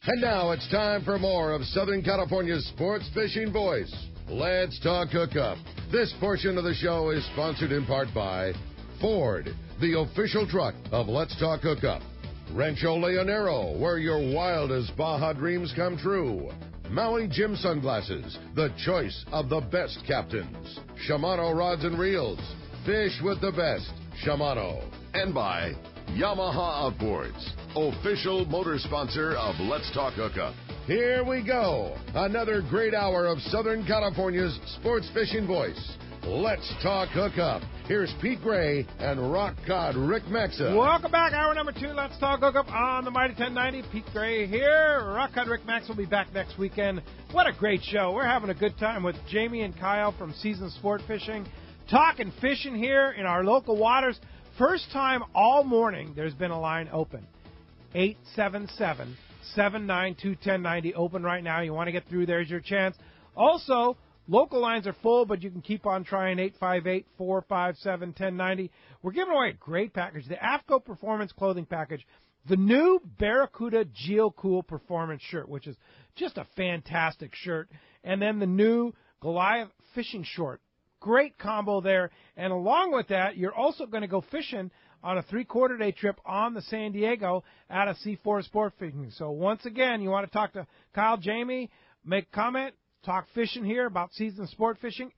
And now it's time for more of Southern California's sports fishing voice. Let's talk hookup. This portion of the show is sponsored in part by Ford, the official truck of Let's Talk Hookup. Rancho Leonero, where your wildest Baja dreams come true. Maui Jim Sunglasses, the choice of the best captains. Shimano Rods and Reels, fish with the best. Shimano. And by Yamaha Outboards, official motor sponsor of Let's Talk Hookup. Here we go. Another great hour of Southern California's sports fishing voice. Let's Talk Hookup. Here's Pete Gray and rock cod Rick Maxa. Welcome back. Hour number 2, Let's Talk Hookup on the Mighty 1090. Pete Gray here. Rock cod Rick Maxa will be back next weekend. What a great show. We're having a good time with Jamie and Kyle from Season Sport Fishing. Talking fishing here in our local waters. First time all morning there's been a line open. 877-792-1090. Open right now. You want to get through, there's your chance. Also, local lines are full, but you can keep on trying. 858-457-1090. We're giving away a great package, the AFCO Performance Clothing Package, the new Barracuda Geocool Performance shirt, which is just a fantastic shirt, and then the new Goliath Fishing Short. Great combo there. And along with that, you're also going to go fishing on a 3/4-day trip on the San Diego at a C4 Sport Fishing. So once again, you want to talk to Kyle, Jamie, make a comment, talk fishing here about Season Sport Fishing,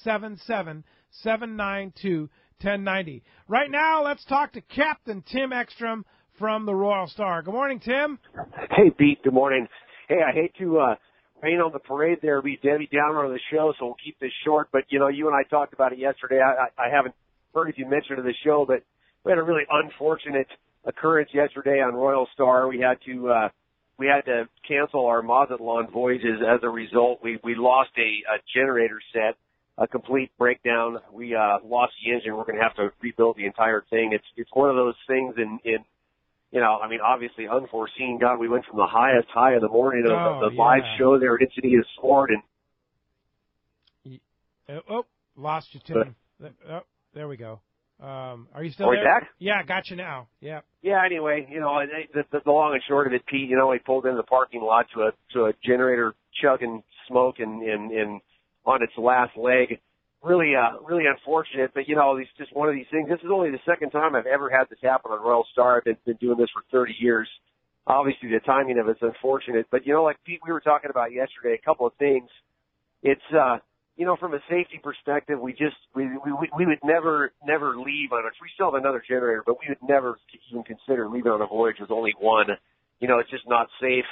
877-792-1090. Right now, let's talk to Captain Tim Ekstrom from the Royal Star. Good morning, Tim. Hey, Pete. Good morning. Hey, I hate to rain on the parade there, be Debbie Downer on the show, so we'll keep this short. But, you know, you and I talked about it yesterday. I haven't heard if you mentioned it in the show, but we had a really unfortunate occurrence yesterday on Royal Star. We had to cancel our Mazatlan voyages as a result. We lost a generator set, a complete breakdown. We lost the engine. We're going to have to rebuild the entire thing. It's one of those things in you know, I mean, obviously unforeseen. God, we went from the highest high in the morning of the live show there at Encinitas Sport. Lost you, Tim. There we go. Are you still there? Back? Yeah, got you now. Yeah. Yeah, anyway, you know, the long and short of it, Pete, you know, we pulled into the parking lot to a generator chugging smoke and on its last leg. Really unfortunate, but you know, it's just one of these things. This is only the second time I've ever had this happen on Royal Star. I've been doing this for 30 years. Obviously, the timing of it's unfortunate, but you know, like Pete, we were talking about yesterday, a couple of things. It's, you know, from a safety perspective, we would never leave on it. We still have another generator, but we would never even consider leaving on a voyage with only one. You know, it's just not safe,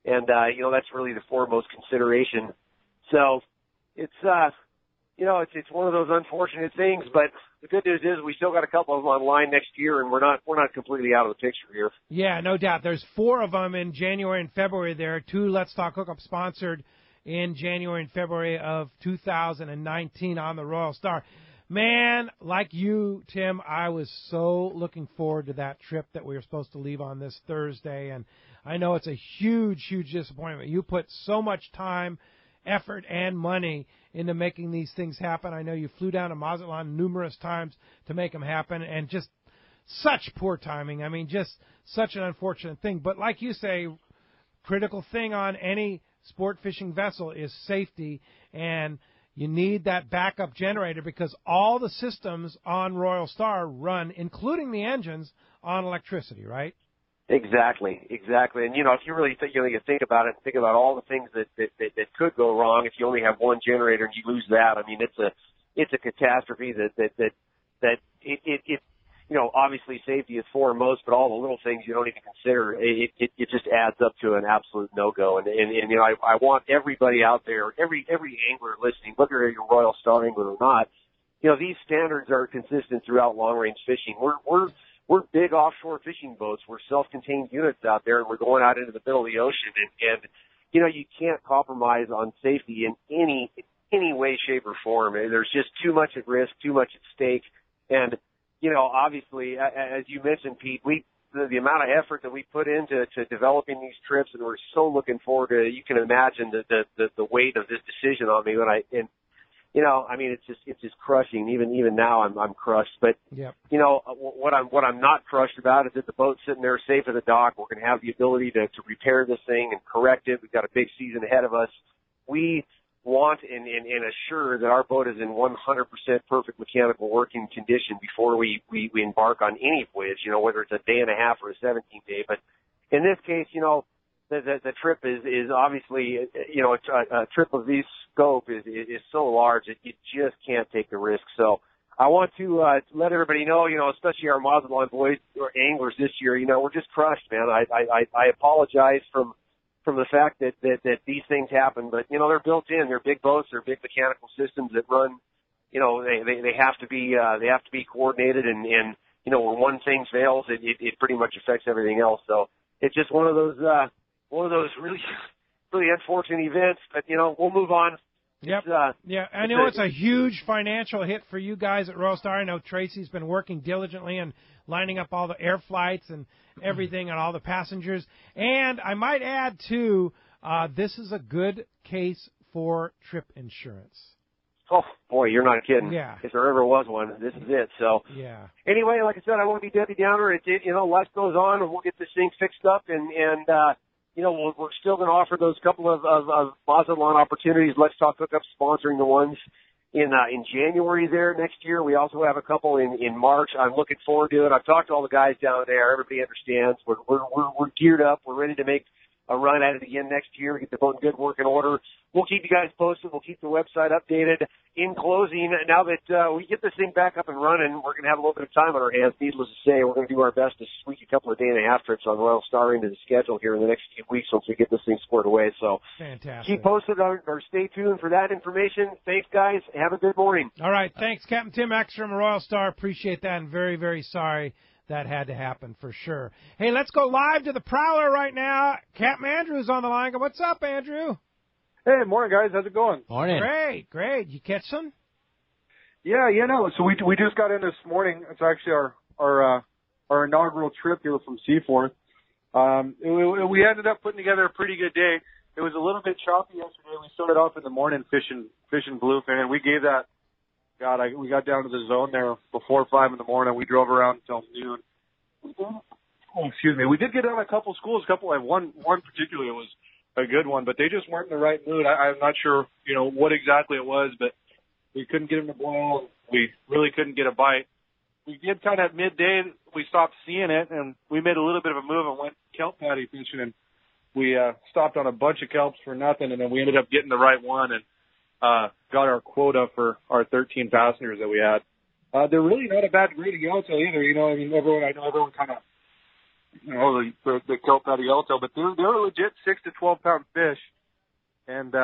and you know, that's really the foremost consideration. So, it's you know, it's one of those unfortunate things, but the good news is we still got a couple of them online next year, and we're not completely out of the picture here. Yeah, no doubt. There's 4 of them in January and February. There are 2 Let's Talk Hookup sponsored in January and February of 2019 on the Royal Star. Man, like you, Tim, I was so looking forward to that trip that we were supposed to leave on this Thursday, and I know it's a huge, huge disappointment. You put so much time, effort, and money into making these things happen. I know you flew down to Mazatlan numerous times to make them happen, and just such poor timing. I mean, just such an unfortunate thing. But like you say, critical thing on any sport fishing vessel is safety, and you need that backup generator because all the systems on Royal Star run, including the engines, on electricity, right? Exactly. And, you know, if you really think about it, think about all the things that could go wrong if you only have one generator and you lose that. I mean, it's a catastrophe that you know, obviously safety is foremost, but all the little things you don't even consider, it just adds up to an absolute no-go. And you know, I want everybody out there, every angler listening, whether you're a Royal Star angler or not, you know, these standards are consistent throughout long-range fishing. We're big offshore fishing boats. We're self-contained units out there, and we're going out into the middle of the ocean. And you know, you can't compromise on safety in any way, shape, or form. And there's just too much at risk, too much at stake. And, you know, obviously, as you mentioned, Pete, the amount of effort that we put into developing these trips, and we're so looking forward to it. You can imagine the weight of this decision on me I mean, it's just crushing. Even now, I'm crushed. But yep. What I'm not crushed about is that the boat's sitting there safe at the dock. We're going to have the ability to repair this thing and correct it. We've got a big season ahead of us. We want and assure that our boat is in 100% perfect mechanical working condition before we embark on any voyage. Whether it's a day and a half or a 17-day. But in this case, the trip is obviously, a trip of this scope is so large that you just can't take the risk. So I want to let everybody know, especially our Mazatlan boys or anglers this year, we're just crushed, man. I apologize from the fact that these things happen, but they're built in. They're big boats. They're big mechanical systems that run. They have to be coordinated, and when one thing fails, it pretty much affects everything else. So it's just one of those really, really unfortunate events. But we'll move on. Yep. I know it's a huge financial hit for you guys at Royal Star. I know Tracy's been working diligently and lining up all the air flights and everything and all the passengers. And I might add, too, this is a good case for trip insurance. Oh, boy, you're not kidding. Yeah. If there ever was one, this is it. So, yeah. Anyway, like I said, I won't be Debbie Downer. Life goes on, and we'll get this thing fixed up, and we're still going to offer those couple of Mazatlan opportunities. Let's Talk Hookup sponsoring the ones in January there next year. We also have a couple in March. I'm looking forward to it. I've talked to all the guys down there. Everybody understands. We're geared up. We're ready to make a run at it again next year. Get the boat in good working order. We'll keep you guys posted. We'll keep the website updated. In closing, now that we get this thing back up and running, we're going to have a little bit of time on our hands. Needless to say, we're going to do our best to squeak a couple of day-and-a-half trips on Royal Star into the schedule here in the next few weeks once we get this thing squared away. So fantastic. Keep posted or stay tuned for that information. Thanks, guys. Have a good morning. All right. Thanks, Captain Tim Ekstrom, Royal Star. Appreciate that, and very, very sorry that had to happen for sure. Hey, let's go live to the Prowler right now. Captain Andrew's on the line. What's up, Andrew? Hey, morning, guys. How's it going? Morning. Great. You catch some? Yeah. So we just got in this morning. It's actually our inaugural trip here from Seaforth. We ended up putting together a pretty good day. It was a little bit choppy yesterday. We started off in the morning fishing bluefin, and we gave that. We got down to the zone there before 5 in the morning. We drove around until noon. We did get on a couple schools. One particularly was a good one, but they just weren't in the right mood. I'm not sure, what exactly it was, but we couldn't get them to boil. We really couldn't get a bite. We did kind of at midday, we stopped seeing it, and we made a little bit of a move and went kelp patty fishing, and we stopped on a bunch of kelps for nothing, and then we ended up getting the right one and got our quota for our 13 passengers that we had. They're really not a bad grade of yellowtail either. Everyone kind of, the kelp patty yellowtail, but they're legit 6 to 12 pound fish. And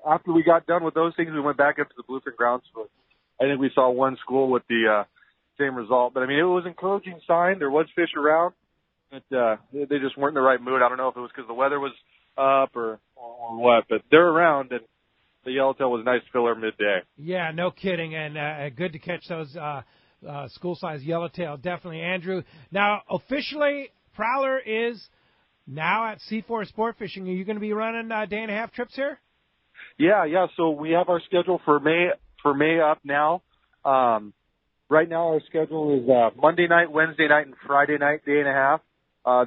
after we got done with those things, we went back up to the bluefin grounds. I think we saw one school with the same result. But, it was an encouraging sign. There was fish around, but they just weren't in the right mood. I don't know if it was because the weather was up or what, but they're around, and the yellowtail was nice filler midday. Yeah, no kidding, and good to catch those school-size yellowtail, definitely, Andrew. Now, officially, Prowler is now at Seaforth Sportfishing. Are you going to be running day-and-a-half trips here? Yeah. So we have our schedule for May up now. Right now, our schedule is Monday night, Wednesday night, and Friday night, day-and-a-half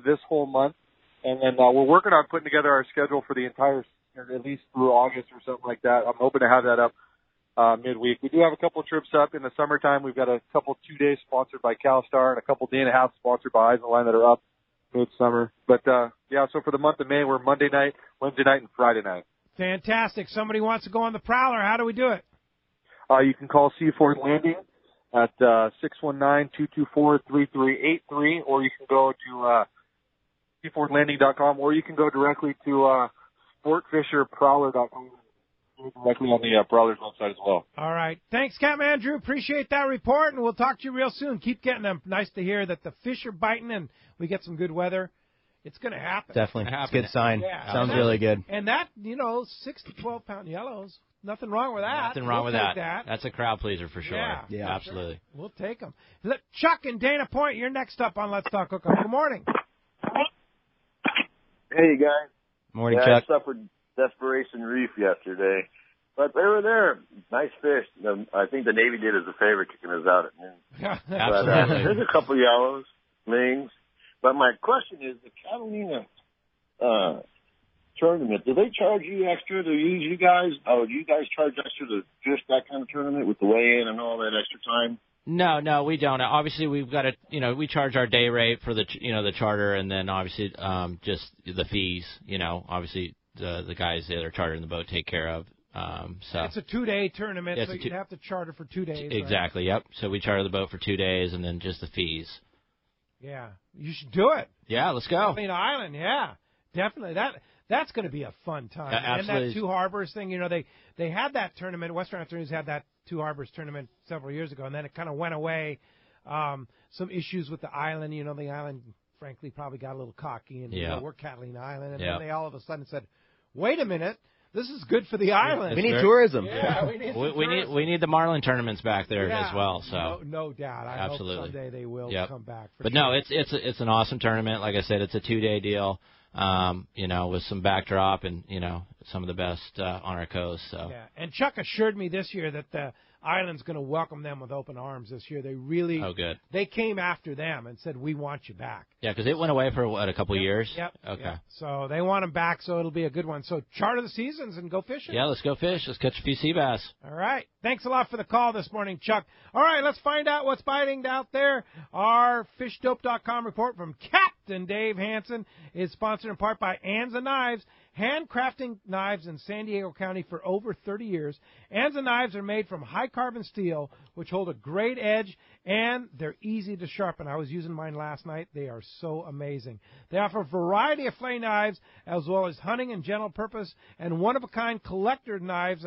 this whole month. And then we're working on putting together our schedule for the entire, at least through August or something like that. I'm hoping to have that up midweek. We do have a couple trips up in the summertime. We've got a couple 2 days sponsored by CalStar and a couple day-and-a-half sponsored by Eyes on the Line that are up midsummer. But, so for the month of May, we're Monday night, Wednesday night, and Friday night. Fantastic. Somebody wants to go on the Prowler. How do we do it? You can call Seaforth Landing at 619-224-3383, or you can go to seaforthlanding.com, or you can go directly to sportfisherprowler.com, directly on the Prowler's website as well. All right. Thanks, Captain Andrew. Appreciate that report, and we'll talk to you real soon. Keep getting them. Nice to hear that the fish are biting and we get some good weather. It's going to happen. Definitely. It's a good sign. Yeah. Sounds really good. And that, 6 to 12 pound yellows, nothing wrong with that. Nothing wrong with that. That's a crowd pleaser for sure. Yeah, absolutely. Sure. We'll take them. Chuck and Dana Point, you're next up on Let's Talk Hookup. Good morning. Hey, guys. Morning, Chuck. I suffered desperation reef yesterday. But they were there. Nice fish. I think the Navy did us a favor kicking us out at noon. Absolutely. There's a couple yellows, mings. But my question is, the Catalina tournament, do they charge you extra to use you guys? Oh, do you guys charge extra to fish that kind of tournament with the weigh-in and all that extra time? No, we don't. Obviously, we've got to, we charge our day rate for the, the charter, and then obviously just the fees. Obviously the guys that are chartering the boat take care of. So it's a 2-day tournament, so you'd have to charter for 2 days. Exactly. Right? Yep. So we charter the boat for 2 days, and then just the fees. Yeah, you should do it. Yeah, let's go. Catalina Island, yeah, definitely. That's going to be a fun time. Absolutely. And that Two Harbors thing, they had that tournament. Western Outdoors had that Two Harbors tournament several years ago, and then it kind of went away. Some issues with the island. The island, frankly, probably got a little cocky, and we're Catalina Island, and then they all of a sudden said, "Wait a minute, this is good for the island. We need tourism." Yeah, we need the marlin tournaments back there as well. So no doubt, I hope someday they will come back. But no, it's an awesome tournament. Like I said, it's a 2-day deal. With some backdrop and, some of the best on our coast. So. Yeah, and Chuck assured me this year that the island's going to welcome them with open arms this year. They really good. They came after them and said, "We want you back." Yeah, because it went away for, a couple of years? Yep. Okay. Yep. So they want them back, so it'll be a good one. So charter the seasons and go fishing. Yeah, let's go fish. Let's catch a few sea bass. All right. Thanks a lot for the call this morning, Chuck. All right, let's find out what's biting out there. Our FishDope.com report from Captain Dave Hansen is sponsored in part by Anza Knives, handcrafting knives in San Diego County for over 30 years. Anza Knives are made from high-carbon steel, which hold a great edge, and they're easy to sharpen. I was using mine last night. They are so amazing. They offer a variety of flay knives, as well as hunting and general purpose, and one-of-a-kind collector knives.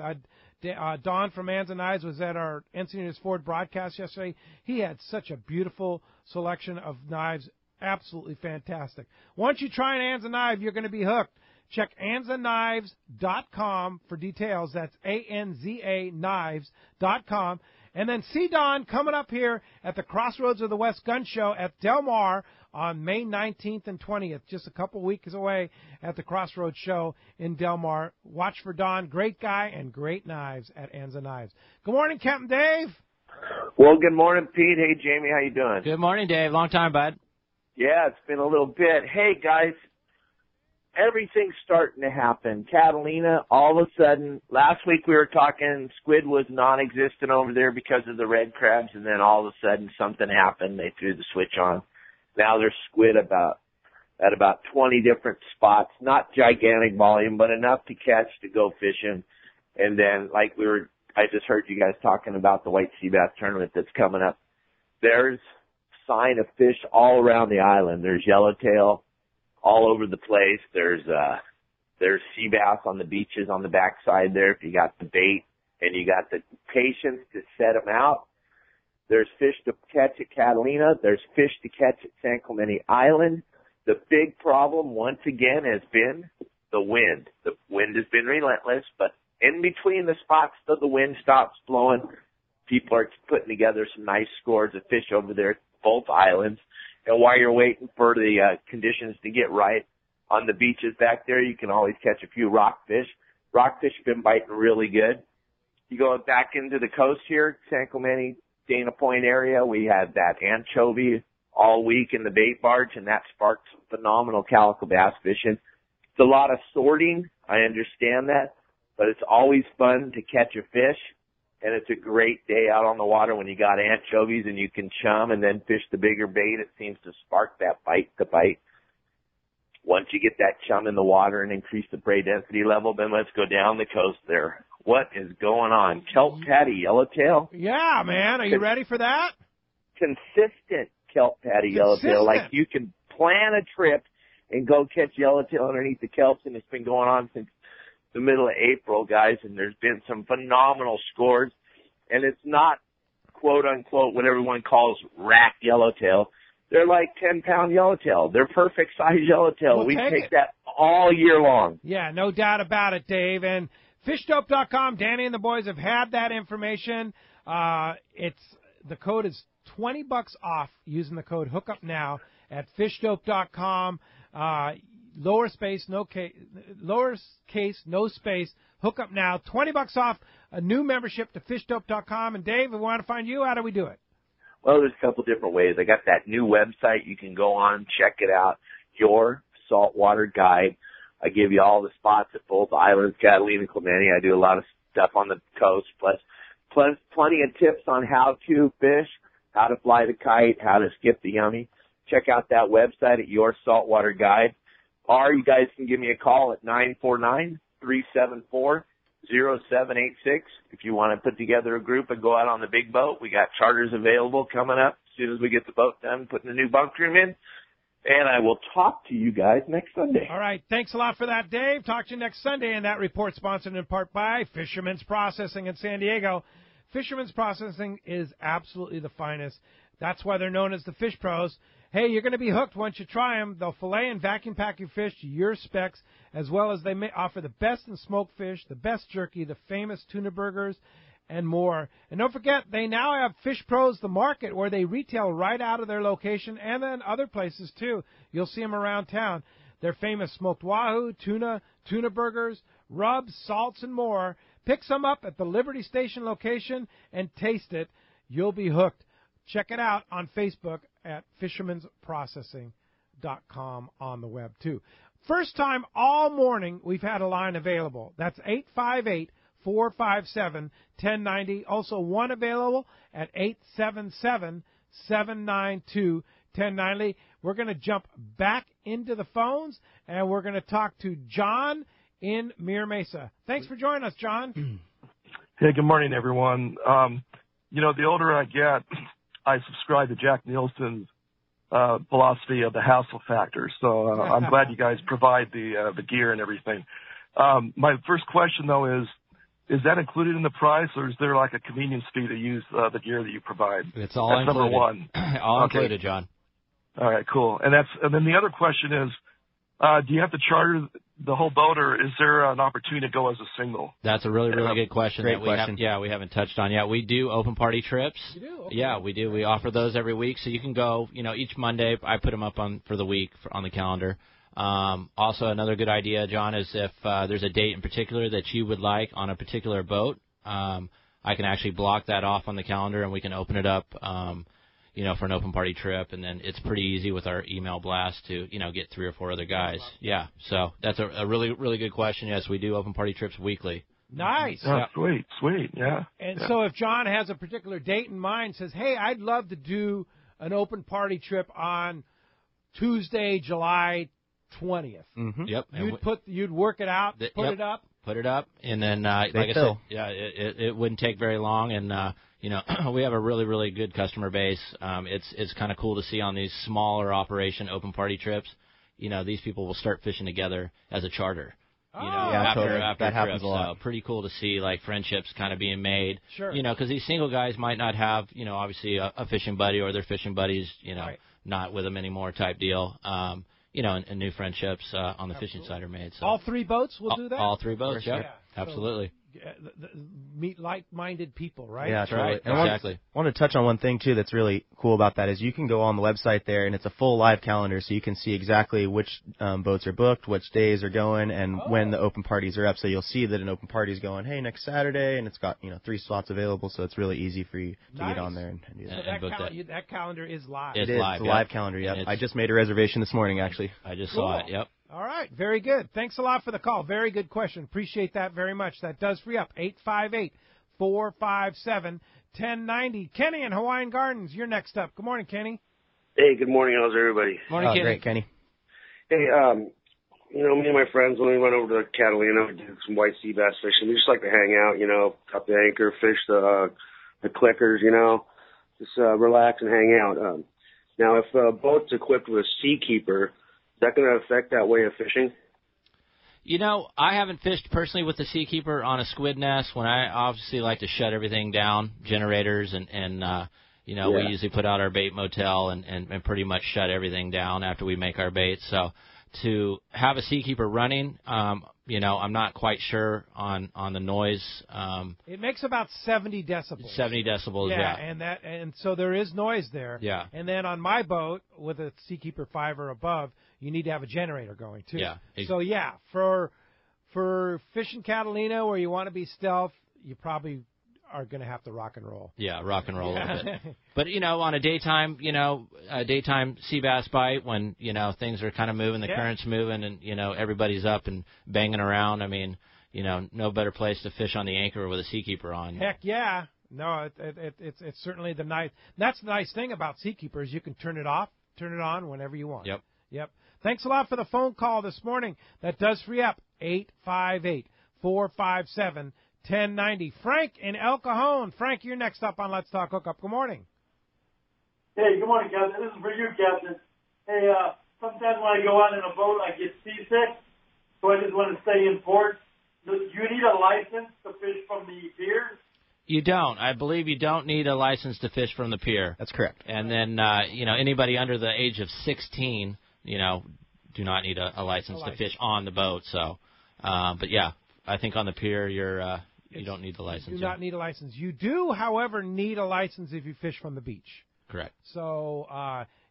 Don from Anza Knives was at our Encinitas Ford broadcast yesterday. He had such a beautiful selection of knives. Absolutely fantastic. Once you try an Anza knife, you're going to be hooked. Check AnzaKnives.com for details. That's ANZA Knives.com. And then see Don coming up here at the Crossroads of the West Gun Show at Del Mar on May 19th and 20th, just a couple weeks away at the Crossroads Show in Del Mar. Watch for Don. Great guy and great knives at Anza Knives. Good morning, Captain Dave. Well, good morning, Pete. Hey, Jamie, how you doing? Good morning, Dave. Long time, bud. Yeah, it's been a little bit. Hey, guys, everything's starting to happen. Catalina, all of a sudden, last week we were talking squid was non-existent over there because of the red crabs, and then all of a sudden something happened. They threw the switch on. Now there's squid at about 20 different spots, not gigantic volume, but enough to catch to go fishing. And then, I just heard you guys talking about the white sea bass tournament that's coming up. There's sign of fish all around the island. There's yellowtail all over the place. There's sea bass on the beaches on the backside there if you got the bait and you got the patience to set them out. There's fish to catch at Catalina. There's fish to catch at San Clemente Island. The big problem, once again, has been the wind. The wind has been relentless, but in between the spots that the wind stops blowing, people are putting together some nice scores of fish over there at both islands. And while you're waiting for the conditions to get right on the beaches back there, you can always catch a few rockfish. Rockfish have been biting really good. You go back into the coast here, San Clemente, Dana Point area, we had that anchovy all week in the bait barge, and that sparked some phenomenal calico bass fishing. It's a lot of sorting. I understand that, but it's always fun to catch a fish. And it's a great day out on the water when you got anchovies and you can chum and then fish the bigger bait. It seems to spark that bite to bite. Once you get that chum in the water and increase the prey density level, then let's go down the coast there. What is going on? Kelp patty yellowtail? Yeah, man. Are you ready for that? Consistent kelp patty yellowtail. Like you can plan a trip and go catch yellowtail underneath the kelps, and it's been going on since the middle of April, guys, and there's been some phenomenal scores. And it's not, quote unquote, what everyone calls rack yellowtail. They're like 10-pound yellowtail. They're perfect size yellowtail. We take that all year long. Yeah, no doubt about it, Dave. And FishDope.com, Danny and the boys have had that information. The code is $20 off using the code Hookup now at FishDope.com. lower case, no space. Hookup now, $20 off a new membership to fishdope.com. And Dave, if we want to find you, how do we do it? Well, there's a couple different ways. I got that new website you can go on, check it out, Your Saltwater Guide. I give you all the spots at both islands, Catalina, Clemente. I do a lot of stuff on the coast, plus plenty of tips on how to fish, how to fly the kite, how to skip the yummy. Check out that website at Your Saltwater Guide. Or you guys can give me a call at 949-374-0786 if you want to put together a group and go out on the big boat. We got charters available coming up as soon as we get the boat done, putting the new bunkroom in. And I will talk to you guys next Sunday. All right. Thanks a lot for that, Dave. Talk to you next Sunday. And that report sponsored in part by Fisherman's Processing in San Diego. Fisherman's Processing is absolutely the finest. That's why they're known as the Fish Pros. Hey, you're going to be hooked once you try them. They'll fillet and vacuum pack your fish to your specs, as well as they may offer the best in smoked fish, the best jerky, the famous tuna burgers, and more. And don't forget, they now have Fish Pros, the market, where they retail right out of their location, and then other places too. You'll see them around town. Their famous smoked wahoo, tuna burgers, rubs, salts, and more. Pick some up at the Liberty Station location and taste it. You'll be hooked. Check it out on Facebook at fishermansprocessing.com on the web, too. First time all morning we've had a line available. That's 858-457-1090. Also one available at 877-792-1090. We're going to jump back into the phones, and we're going to talk to John in Mira Mesa. Thanks for joining us, John. Hey, good morning, everyone. The older I get, I subscribe to Jack Nielsen's philosophy of the hassle factor. So I'm glad you guys provide the gear and everything. My first question, though, is that included in the price, or is there like a convenience fee to use the gear that you provide? It's all That's included. Number one. All included, John. All right, cool. And then the other question is, do you have to charter the whole boat, or is there an opportunity to go as a single? That's a really good question. Great question. We haven't touched on yet. We do open party trips. You do? Okay. Yeah, we do. We offer those every week, so you can go. Each Monday I put them up for the week on the calendar. Also, another good idea, John, is if there's a date in particular that you would like on a particular boat, I can actually block that off on the calendar, and we can open it up. For an open party trip, and then it's pretty easy with our email blast to, get 3 or 4 other guys. Yeah, so that's a really, really good question. Yes, we do open party trips weekly. Nice. Oh, sweet, yeah. And so if John has a particular date in mind, says, hey, I'd love to do an open party trip on Tuesday, July 20th. Mm-hmm. Yep. You'd work it out, put it up, and then, like I said, it wouldn't take very long, and, we have a really, really good customer base. It's kind of cool to see on these smaller operation open party trips. These people will start fishing together as a charter. After that happens a lot. So pretty cool to see friendships kind of being made. Sure. Because these single guys might not have obviously a fishing buddy, or their fishing buddies right. not with them anymore type deal. And new friendships on the fishing side are made. So all 3 boats will do that? All 3 boats, yeah. Absolutely. Meet like-minded people, right? Yeah, that's right. And exactly. I want to touch on one thing, too, that's really cool about that is you can go on the website there, and it's a full live calendar, so you can see exactly which boats are booked, which days are going, and when the open parties are up. So you'll see that an open party is going, hey, next Saturday, and it's got 3 slots available, so it's really easy for you to get on there and do that. So that calendar is live. It's live. It's a live calendar, yep. I just made a reservation this morning, actually. I just saw it, yep. All right, very good. Thanks a lot for the call. Very good question. Appreciate that very much. That does free up. 858-457-1090. Kenny in Hawaiian Gardens, you're next up. Good morning, Kenny. Hey, good morning. How's everybody? Morning, Kenny. Great, Kenny. Hey, me and my friends, when we went over to Catalina, we did some white sea bass fishing. We just like to hang out, cut the anchor, fish the clickers, just relax and hang out. Now, if a boat's equipped with a Seakeeper, is that going to affect that way of fishing? I haven't fished personally with the Seakeeper on a squid nest when I obviously like to shut everything down, generators, and we usually put out our bait motel and pretty much shut everything down after we make our bait. So to have a Seakeeper running, I'm not quite sure on the noise. It makes about 70 decibels. 70 decibels, yeah. And so there is noise there. Yeah. And then on my boat with a Seakeeper 5 or above, you need to have a generator going too. Yeah. So yeah, for fishing Catalina where you want to be stealth, you probably are going to have to rock and roll. Yeah, rock and roll a little bit. But, on a daytime sea bass bite when, things are kind of moving, the current's moving, and, everybody's up and banging around. I mean, no better place to fish on the anchor with a Seakeeper on. Heck yeah. No, it's certainly the nice. That's the nice thing about Seakeeper is you can turn it off, turn it on whenever you want. Yep. Thanks a lot for the phone call this morning. That does free up 858-457-1090. Frank in El Cajon. Frank, you're next up on Let's Talk Hookup. Good morning. Hey, good morning, Captain. This is for you, Captain. Hey, sometimes when I go out in a boat, I get seasick, so I just want to stay in port. Do you need a license to fish from the pier? You don't. I believe you don't need a license to fish from the pier. That's correct. And then, anybody under the age of 16, do not need a license to fish on the boat. So, but yeah, I think on the pier you don't need the license. You do not need a license. You do, however, need a license if you fish from the beach. Correct. So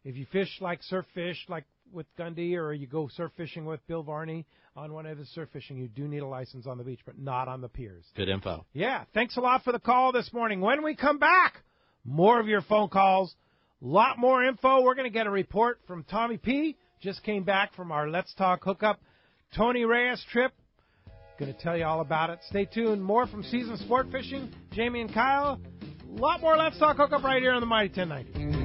if you fish like surf fish, like with Gundy, or you go surf fishing with Bill Varney on one of his surf fishing, you do need a license on the beach, but not on the piers. Good info. Yeah. Thanks a lot for the call this morning. When we come back, more of your phone calls, a lot more info. We're going to get a report from Tommy P. Just came back from our Let's Talk Hookup Tony Reyes trip. Going to tell you all about it. Stay tuned. More from Season Sport Fishing. Jamie and Kyle. A lot more Let's Talk Hookup right here on the Mighty 1090.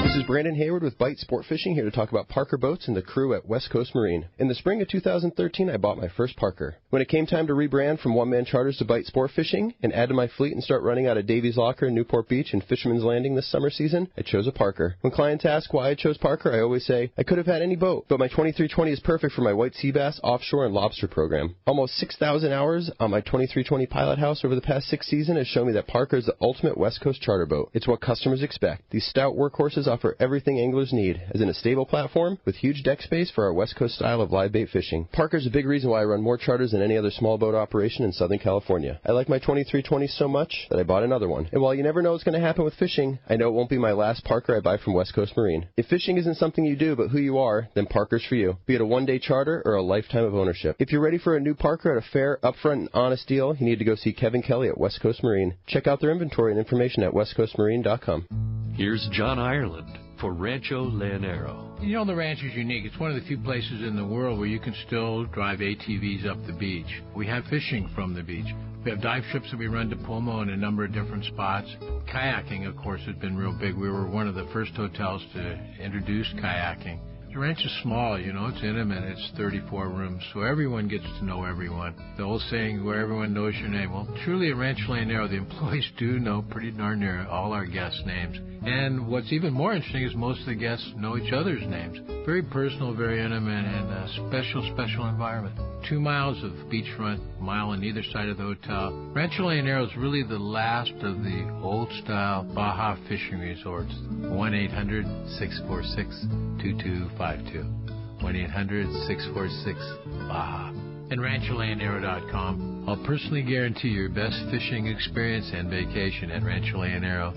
This is Brandon Hayward with Bite Sport Fishing, here to talk about Parker Boats and the crew at West Coast Marine. In the spring of 2013, I bought my first Parker. When it came time to rebrand from one-man charters to Bite Sport Fishing and add to my fleet and start running out of Davies Locker, Newport Beach, and Fisherman's Landing this summer season, I chose a Parker. When clients ask why I chose Parker, I always say, I could have had any boat, but my 2320 is perfect for my white sea bass, offshore, and lobster program. Almost 6,000 hours on my 2320 Pilot House over the past 6 seasons has shown me that Parker is the ultimate West Coast charter boat. It's what customers expect. These stout workhorses offer everything anglers need, as in a stable platform with huge deck space for our West Coast style of live bait fishing. Parker's a big reason why I run more charters than any other small boat operation in Southern California. I like my 2320 so much that I bought another one. And while you never know what's going to happen with fishing, I know it won't be my last Parker I buy from West Coast Marine. If fishing isn't something you do but who you are, then Parker's for you, be it a one-day charter or a lifetime of ownership. If you're ready for a new Parker at a fair, upfront, and honest deal, you need to go see Kevin Kelly at West Coast Marine. Check out their inventory and information at westcoastmarine.com. Here's John Ireland for Rancho Leonero. The ranch is unique. It's one of the few places in the world where you can still drive ATVs up the beach. We have fishing from the beach. We have dive trips that we run to Pomo in a number of different spots. Kayaking, of course, has been real big. We were one of the first hotels to introduce kayaking. The ranch is small, it's intimate. It's 34 rooms, so everyone gets to know everyone. The old saying, where everyone knows your name. Well, truly at Rancho Leonero, the employees do know pretty darn near all our guests' names. And what's even more interesting is most of the guests know each other's names. Very personal, very intimate, and a special environment. 2 miles of beachfront, mile on either side of the hotel. Rancho Leonero is really the last of the old-style Baja fishing resorts. 1-800-646-2252. 1-800-646-BAJA. And RanchoLeonero.com. I'll personally guarantee your best fishing experience and vacation at Rancho Leonero.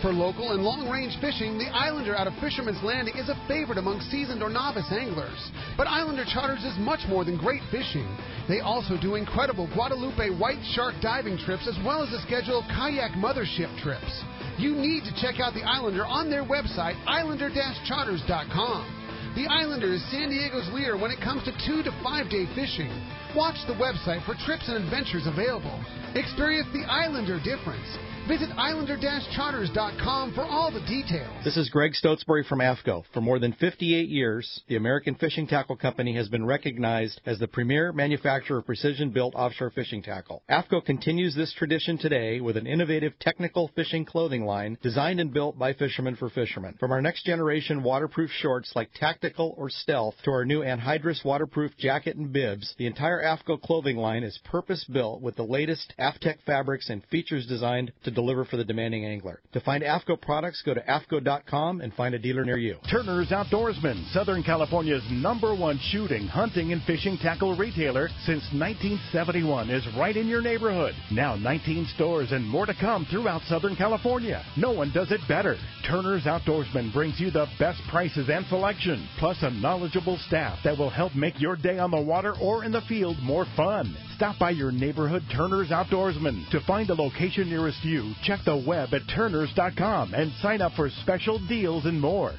For local and long-range fishing, the Islander out of Fisherman's Landing is a favorite among seasoned or novice anglers. But Islander Charters is much more than great fishing. They also do incredible Guadalupe white shark diving trips as well as a schedule of kayak mothership trips. You need to check out the Islander on their website, islander-charters.com. The Islander is San Diego's leader when it comes to 2 to 5 day fishing. Watch the website for trips and adventures available. Experience the Islander difference. Visit islander-charters.com for all the details. This is Greg Stotesbury from AFCO. For more than 58 years, the American Fishing Tackle Company has been recognized as the premier manufacturer of precision-built offshore fishing tackle. AFCO continues this tradition today with an innovative technical fishing clothing line designed and built by fishermen for fishermen. From our next-generation waterproof shorts like Tactical or Stealth to our new anhydrous waterproof jacket and bibs, the entire AFCO clothing line is purpose-built with the latest AFTEC fabrics and features designed to deliver for the demanding angler. To find AFCO products, go to AFCO.com and find a dealer near you. Turner's Outdoorsman, Southern California's #1 shooting, hunting, and fishing tackle retailer since 1971, is right in your neighborhood. Now 19 stores and more to come throughout Southern California. No one does it better. Turner's Outdoorsman brings you the best prices and selection, plus a knowledgeable staff that will help make your day on the water or in the field more fun. Stop by your neighborhood Turner's Outdoorsman. To find a location nearest you, check the web at turners.com and sign up for special deals and more.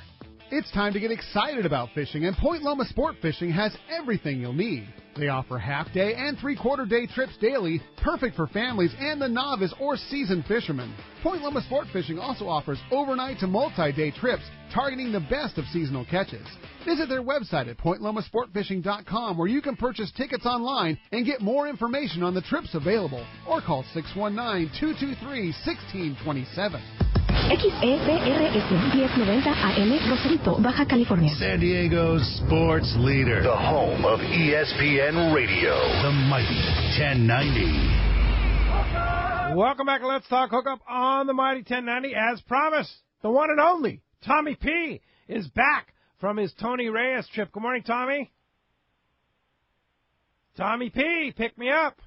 It's time to get excited about fishing, and Point Loma Sport Fishing has everything you'll need. They offer half-day and three-quarter-day trips daily, perfect for families and the novice or seasoned fishermen. Point Loma Sport Fishing also offers overnight to multi-day trips, targeting the best of seasonal catches. Visit their website at pointlomasportfishing.com, where you can purchase tickets online and get more information on the trips available, or call 619-223-1627. XEPRS 1090 AM, Rosarito, Baja California. San Diego's sports leader. The home of ESPN Radio. The mighty 1090. Welcome back to Let's Talk Hookup on the mighty 1090. As promised, the one and only Tommy P is back from his Tony Reyes trip. Good morning, Tommy. Tommy P, pick me up.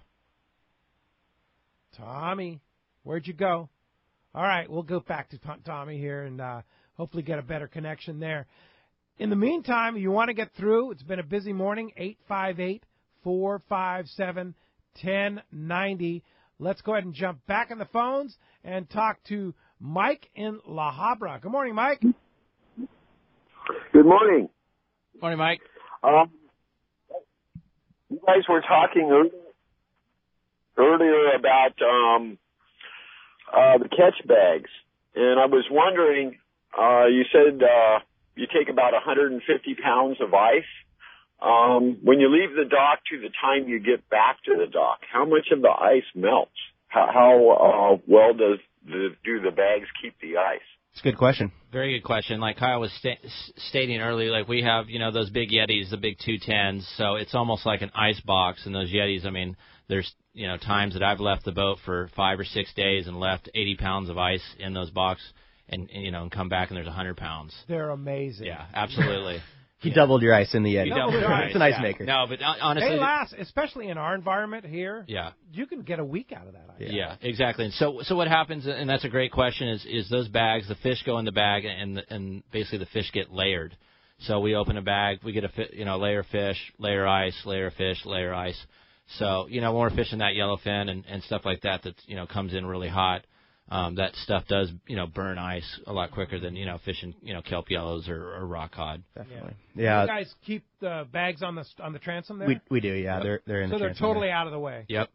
Tommy, where'd you go? All right, we'll go back to Tommy here and hopefully get a better connection there. In the meantime, you want to get through. It's been a busy morning, 858-457-1090. Let's go ahead and jump back in the phones and talk to Mike in La Habra. Good morning, Mike. Good morning. Morning, Mike. You guys were talking earlier about the catch bags, and I was wondering, you said you take about 150 pounds of ice. When you leave the dock to the time you get back to the dock, how much of the ice melts? How well do the bags keep the ice? It's a good question. Very good question. Like Kyle was stating earlier, like we have, those big Yetis, the big 210s, so it's almost like an ice box. And those Yetis, I mean, there's, times that I've left the boat for 5 or 6 days and left 80 pounds of ice in those boxes and come back and there's 100 pounds. They're amazing. Yeah, absolutely. You doubled your ice in the Yeti. It's an ice maker. No, but honestly, they last, especially in our environment here. Yeah, you can get a week out of that ice. Yeah, exactly. And so what happens? And that's a great question. Is those bags? The fish go in the bag, and basically the fish get layered. So we open a bag, we get a layer of fish, layer ice, layer of fish, layer ice. So when we're fishing that yellowfin and stuff like that, comes in really hot. That stuff does, burn ice a lot quicker than, fishing, kelp yellows or rock cod. Definitely. Yeah. You guys keep the bags on the transom there? We do, yeah. Yep. They're in so the transom. So they're totally out of the way. Yep.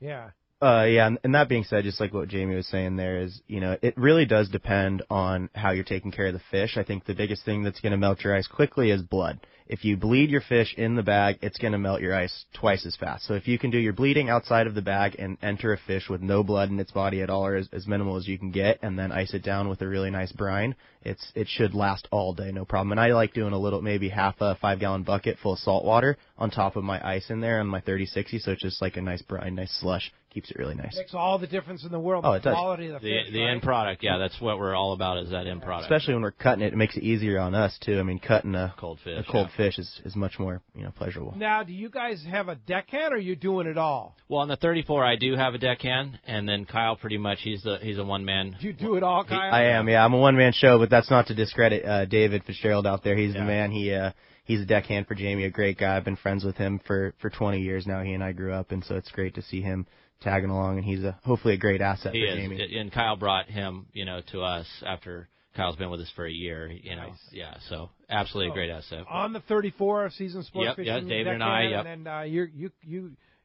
Yeah. Yeah, and that being said, just like what Jamie was saying there is, it really does depend on how you're taking care of the fish. I think the biggest thing that's going to melt your ice quickly is blood. If you bleed your fish in the bag, it's going to melt your ice twice as fast. So if you can do your bleeding outside of the bag and enter a fish with no blood in its body at all, or as minimal as you can get, and then ice it down with a really nice brine, it should last all day, no problem. And I like doing a little, maybe half a 5-gallon bucket full of salt water on top of my ice in there on my 30/60, so it's just like a nice brine, nice slush. Keeps it really nice. Makes all the difference in the world. Oh, it does. The quality of the fish. The end product, yeah, that's what we're all about, is that end product. Especially when we're cutting it, it makes it easier on us too. I mean, cutting a cold fish is much more pleasurable. Now, do you guys have a deckhand, or are you doing it all? Well, on the 34, I do have a deckhand, and then Kyle, pretty much, he's a one man. You do it all, Kyle? I am, yeah. I'm a one man show, but that's not to discredit David Fitzgerald out there. He's the man. He's a deckhand for Jamie, a great guy. I've been friends with him for 20 years now. He and I grew up, and so it's great to see him tagging along, and he's hopefully a great asset for Jamie. And Kyle brought him, to us after Kyle's been with us for a year. Nice. Yeah, so absolutely a great asset. On the 34 of Season Sports Fishing. Yep, David and I. Yep. And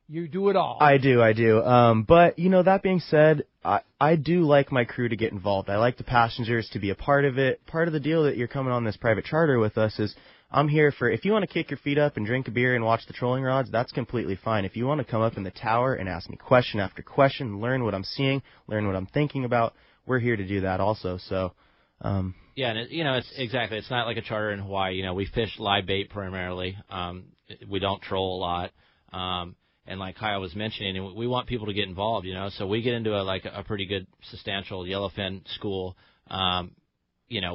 you do it all. I do. But that being said, I do like my crew to get involved. I like the passengers to be a part of it. Part of the deal that you're coming on this private charter with us is, I'm here for, if you want to kick your feet up and drink a beer and watch the trolling rods, that's completely fine. If you want to come up in the tower and ask me question after question, learn what I'm seeing, learn what I'm thinking about, we're here to do that also. So, yeah, and it's exactly. It's not like a charter in Hawaii. We fish live bait primarily. We don't troll a lot. And like Kyle was mentioning, we want people to get involved, you know. So we get into a pretty good substantial yellowfin school.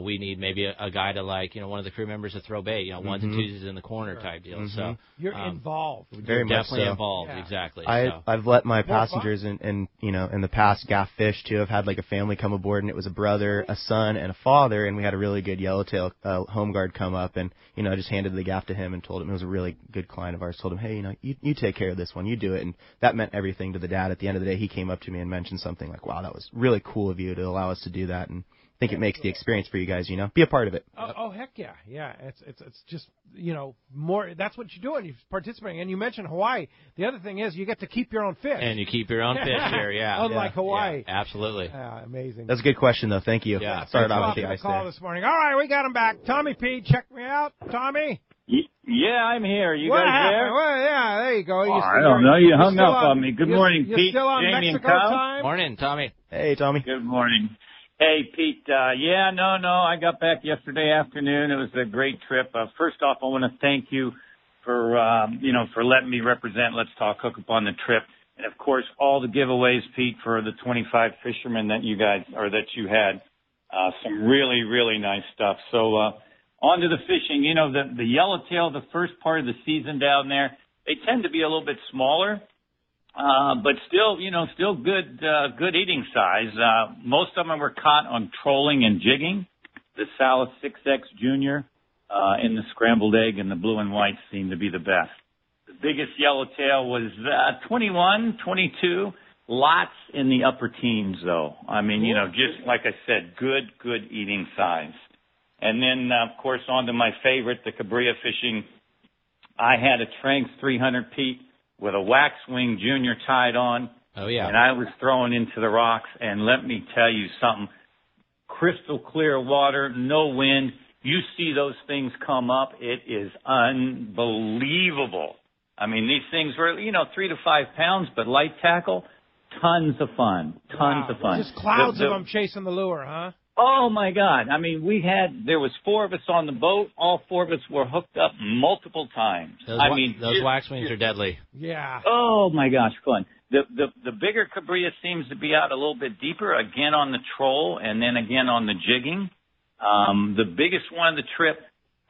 We need maybe a guy to one of the crew members to throw bait, ones and twos in the corner type deal. So you're involved. Very much definitely so. Involved, exactly. I've let my passengers in the past gaff fish too. I've had a family come aboard, and it was a brother, a son, and a father, and we had a really good yellowtail home guard come up, and I just handed the gaff to him and told him it was a really good client of ours. Told him, hey, you take care of this one, you do it, and that meant everything to the dad. At the end of the day, he came up to me and mentioned something like, "Wow, that was really cool of you to allow us to do that," and I think it makes the experience for you guys, be a part of it. Oh heck yeah. It's just more. That's what you're doing. You're participating, and you mentioned Hawaii. The other thing is you get to keep your own fish. And you keep your own fish here, yeah. Unlike Hawaii. Yeah, absolutely. Amazing. That's a good question, though. Thank you. Yeah. Started off with the ice call this morning. All right, we got him back. Tommy P, check me out. Tommy. Yeah, I'm here. You what guys happened? there? Well, yeah, there you go. I don't know. You hung up on me. Good morning, you're Pete, still on Jamie, Mexico and Kyle. time? Morning, Tommy. Hey, Tommy. Good morning. Hey, Pete. I got back yesterday afternoon. It was a great trip. First off, I want to thank you for letting me represent Let's Talk Hookup on the trip. And, of course, all the giveaways, Pete, for the 25 fishermen that you had. Some really, really nice stuff. So, on to the fishing. The yellowtail, the first part of the season down there, they tend to be a little bit smaller. But still good eating size. Most of them were caught on trolling and jigging. The Salis 6X Junior, in the scrambled egg and the blue and white seemed to be the best. The biggest yellowtail was, 21, 22, lots in the upper teens though. Just like I said, good eating size. And then, of course, on to my favorite, the Cabiria fishing. I had a Tranks 300 Pete with a waxwing junior tied on. Oh, yeah. And I was throwing into the rocks, and let me tell you something. Crystal clear water, no wind. You see those things come up. It is unbelievable. These things were, 3 to 5 pounds, but light tackle, tons of fun. Tons of fun. Just clouds of them chasing the lure, huh? Oh, my God. There was 4 of us on the boat. All 4 of us were hooked up multiple times. Those waxwings are deadly. Yeah. Oh, my gosh, fun. The bigger Cabiria seems to be out a little bit deeper, again on the troll and then again on the jigging. The biggest one of the trip,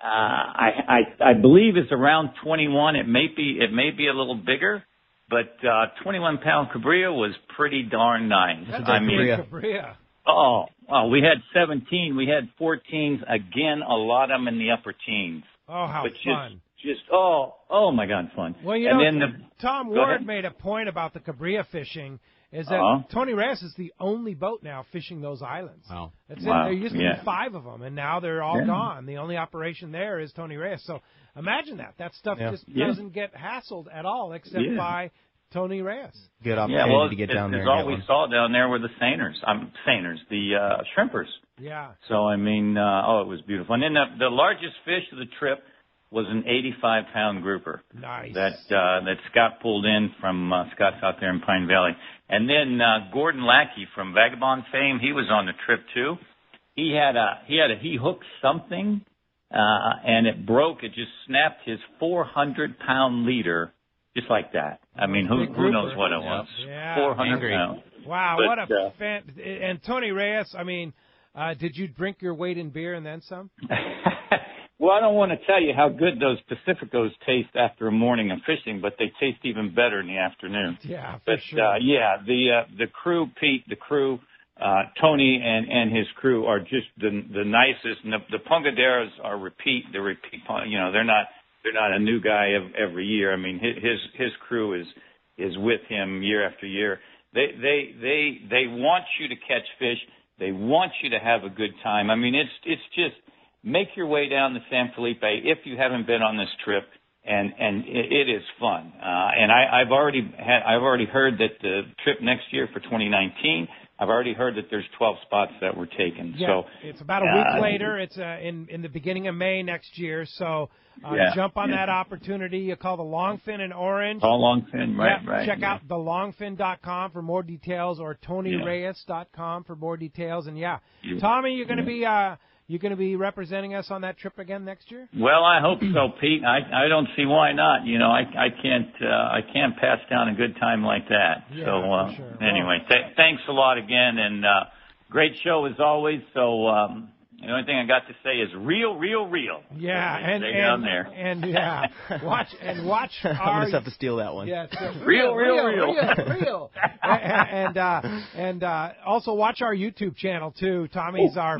I believe is around 21. It may be a little bigger, but 21-pound Cabiria was pretty darn nice. That's a big Cabiria. Oh, we had 17. We had 14s. Again, a lot of them in the upper teens. Oh, how fun. Oh my God, fun. Well, Tom Ward made a point about the Cabiria fishing is that Tony Reyes is the only boat now fishing those islands. Wow. That's it. There used to be 5 of them, and now they're all gone. The only operation there is Tony Reyes. So imagine that. That stuff just doesn't get hassled at all except by Tony Reyes. Good opportunity to get down there. All we saw down there were the seiners, the shrimpers. Yeah. So, it was beautiful. And then the largest fish of the trip was an 85-pound grouper. Nice. That Scott pulled in from Scott's out there in Pine Valley. And then Gordon Lackey from Vagabond fame, he was on the trip too. He hooked something, and it broke. It just snapped his 400-pound leader. Just like that. Who knows what it was? Yeah. 400 pounds. Wow, what a fan! And Tony Reyes, did you drink your weight in beer and then some? Well, I don't want to tell you how good those Pacificos taste after a morning of fishing, but they taste even better in the afternoon. Yeah, for sure. The crew, Pete, Tony and his crew are just the nicest. And the Pungaderas are repeat. They're not a new guy every year. His crew is with him year after year. They want you to catch fish. They want you to have a good time. It's just make your way down to San Felipe if you haven't been on this trip, and it is fun. And I've already heard that the trip next year for 2019. I've already heard that there's 12 spots that were taken. Yeah, so it's about a week later. It's in the beginning of May next year. So jump on that opportunity. You call the Longfin in Orange. Call Longfin, right. Check out thelongfin.com for more details or TonyReyes.com for more details. And Tommy, you're going to be You going to be representing us on that trip again next year? Well, I hope so, Pete. I don't see why not. You know, I can't pass down a good time like that. Yeah, so for sure. anyway, thanks a lot again, and great show as always. So the only thing I got to say is real. Yeah, and down there. And yeah, watch I'm gonna just have to steal that one. Yeah, it's real. and also watch our YouTube channel too. Tommy's our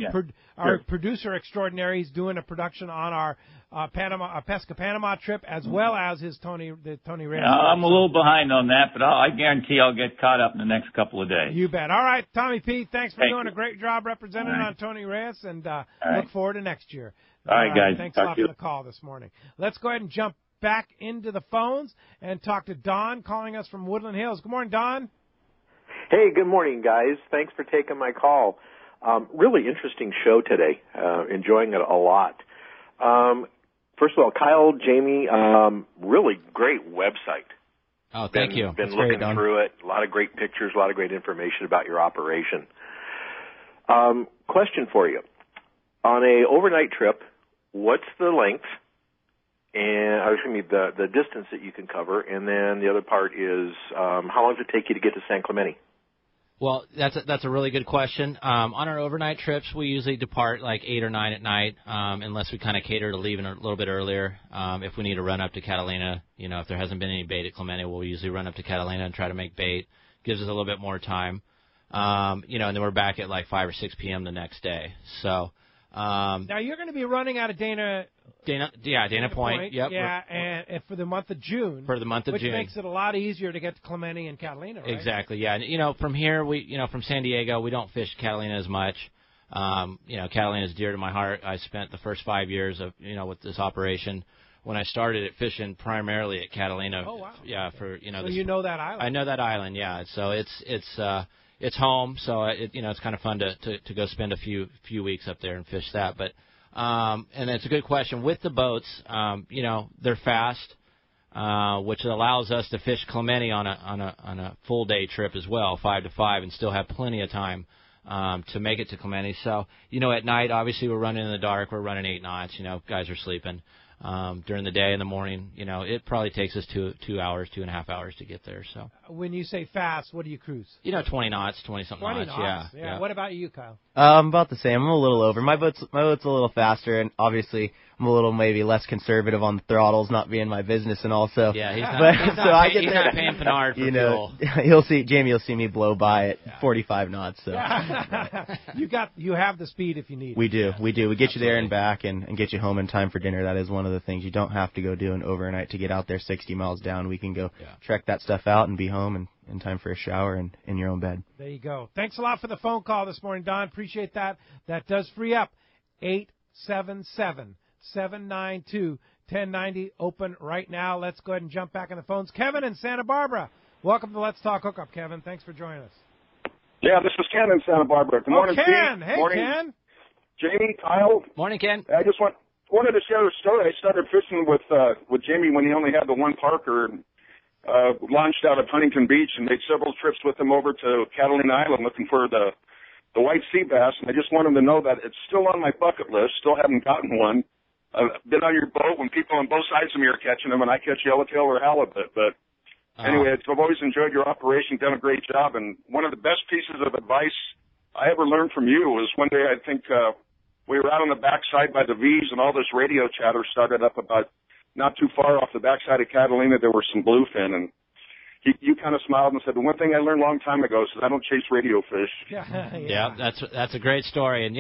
producer extraordinary. He's doing a production on our Pesca Panama trip, as well as his Tony Reyes. I'm a little behind on that, but I guarantee I'll get caught up in the next couple of days. You bet. All right, Tommy Pete, thanks for doing a great job representing on Tony Reyes, and look forward to next year. All right, guys. Thanks a lot for the call this morning. Let's go ahead and jump back into the phones and talk to Don calling us from Woodland Hills. Good morning, Don. Hey, good morning, guys. Thanks for taking my call. Really interesting show today. Enjoying it a lot. First of all, Kyle, Jamie, really great website. Oh, thank you. Been looking through it. A lot of great pictures, a lot of great information about your operation. Question for you. On a overnight trip, what's the length and the distance that you can cover? And then the other part is how long does it take you to get to San Clemente? Well, that's a really good question. On our overnight trips, we usually depart like 8 or 9 at night, unless we kind of cater to leaving a little bit earlier. If we need to run up to Catalina, if there hasn't been any bait at Clemente, we'll usually run up to Catalina and try to make bait. Gives us a little bit more time. And then we're back at like 5 or 6 p.m. the next day. So now you're going to be running out of Dana Point. Yep. Yeah, and for the month of June. Which makes it a lot easier to get to Clemente and Catalina, right? Exactly. Yeah. And, from here, from San Diego, we don't fish Catalina as much. Catalina is dear to my heart. I spent the first 5 years of, with this operation. When I started it fishing primarily at Catalina. Oh, wow. Yeah. So you know that island. I know that island. Yeah. So it's home. So it's kind of fun to go spend a few weeks up there and fish that. But and it's a good question. With the boats, they're fast, which allows us to fish Clemente on a full day trip as well, 5 to 5, and still have plenty of time to make it to Clemente. So at night, obviously we're running in the dark. We're running 8 knots. Guys are sleeping. During the day, in the morning, it probably takes us 2 hours, 2.5 hours to get there. So when you say fast, what do you cruise? 20 knots, 20-something knots. Yeah. What about you, Kyle? About the same. I'm a little over. My boat's a little faster, and obviously I'm a little maybe less conservative on the throttles, not being my business and all. So yeah, he's not paying Pinard for fuel. You'll see me blow by at 45 knots. So you have the speed if you need it. We do. We get you there and back, and get you home in time for dinner. That is one of the things. You don't have to go do an overnight to get out there 60 miles down. We can go trek that stuff out and be home in time for a shower and in your own bed. There you go. Thanks a lot for the phone call this morning, Don. Appreciate that. That does free up. 877-792-1090. Open right now. Let's go ahead and jump back on the phones. Kevin in Santa Barbara. Welcome to Let's Talk Hookup, Kevin. Thanks for joining us. Yeah, this is Ken in Santa Barbara. Good morning, Ken. Pete. Hey, morning, Ken. Jamie, Kyle. Morning, Ken. I just wanted to share a story. I started fishing with Jamie when he only had the one Parker. Launched out of Huntington Beach and made several trips with him over to Catalina Island looking for the white sea bass. And I just want him to know that it's still on my bucket list. Still haven't gotten one. I've been on your boat when people on both sides of me are catching them, and I catch yellowtail or halibut. But anyway, I've always enjoyed your operation. Done a great job. And one of the best pieces of advice I ever learned from you was one day I think we were out on the backside by the V's, and all this radio chatter started up about not too far off the backside of Catalina, there were some bluefin, and you kind of smiled and said, the one thing I learned a long time ago is that I don't chase radio fish. Yeah, that's a great story, and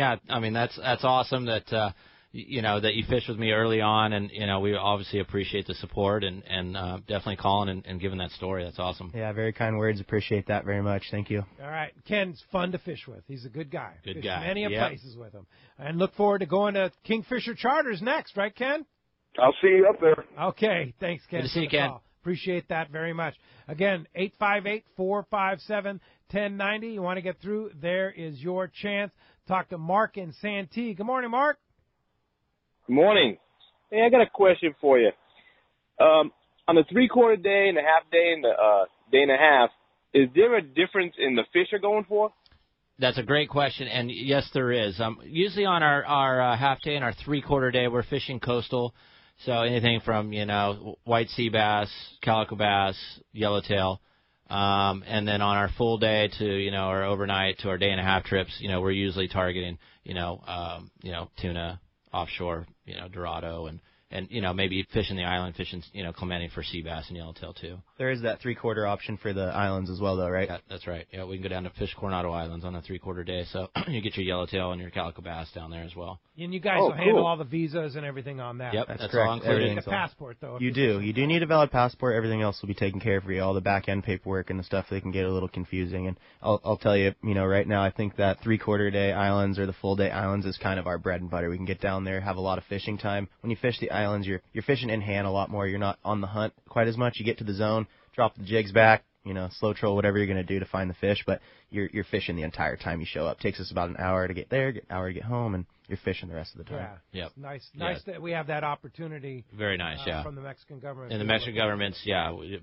that's awesome that that you fished with me early on, and we obviously appreciate the support and definitely calling and giving that story. That's awesome. Yeah, very kind words. Appreciate that very much. Thank you. All right, Ken's fun to fish with. He's a good guy. Good guy. Many places with him, and look forward to going to Kingfisher Charters next, right, Ken? I'll see you up there. Okay. Thanks, Ken. Good to see you, Ken. Appreciate that very much. Again, 858-457-1090. You want to get through, there is your chance. Talk to Mark in Santee. Good morning, Mark. Good morning. Hey, I got a question for you. On the 3/4 day and a half day and the day and a half, is there a difference in the fish you're going for? That's a great question, and yes, there is. Usually on our half day and our 3/4 day, we're fishing coastal, so anything from white sea bass, calico bass, yellowtail, and then on our full day to our overnight to our day and a half trips, we're usually targeting tuna, offshore, Dorado, and maybe fishing the island, fishing Clemente for sea bass and yellowtail too. There is that 3/4 option for the islands as well, though, right? Yeah, that's right. Yeah, we can go down to fish Coronado Islands on a 3/4 day, so you get your yellowtail and your calico bass down there as well. And you guys will handle all the visas and everything on that. Yep, that's all correct. included. You need a passport, though. You do need a valid passport. Everything else will be taken care of for you. All the back end paperwork and the stuff that can get a little confusing. And I'll tell you, right now I think that 3/4 day islands or the full day islands is kind of our bread and butter. We can get down there, have a lot of fishing time. When you fish the islands, you're fishing in hand a lot more. You're not on the hunt quite as much. You get to the zone, drop the jigs back, slow troll, whatever you're going to do to find the fish, but you're fishing the entire time you show up. It takes us about an hour to get there, an hour to get home, and you're fishing the rest of the time. Yeah. Yep. Nice that we have that opportunity. Very nice, from the Mexican government. And the Mexican government's,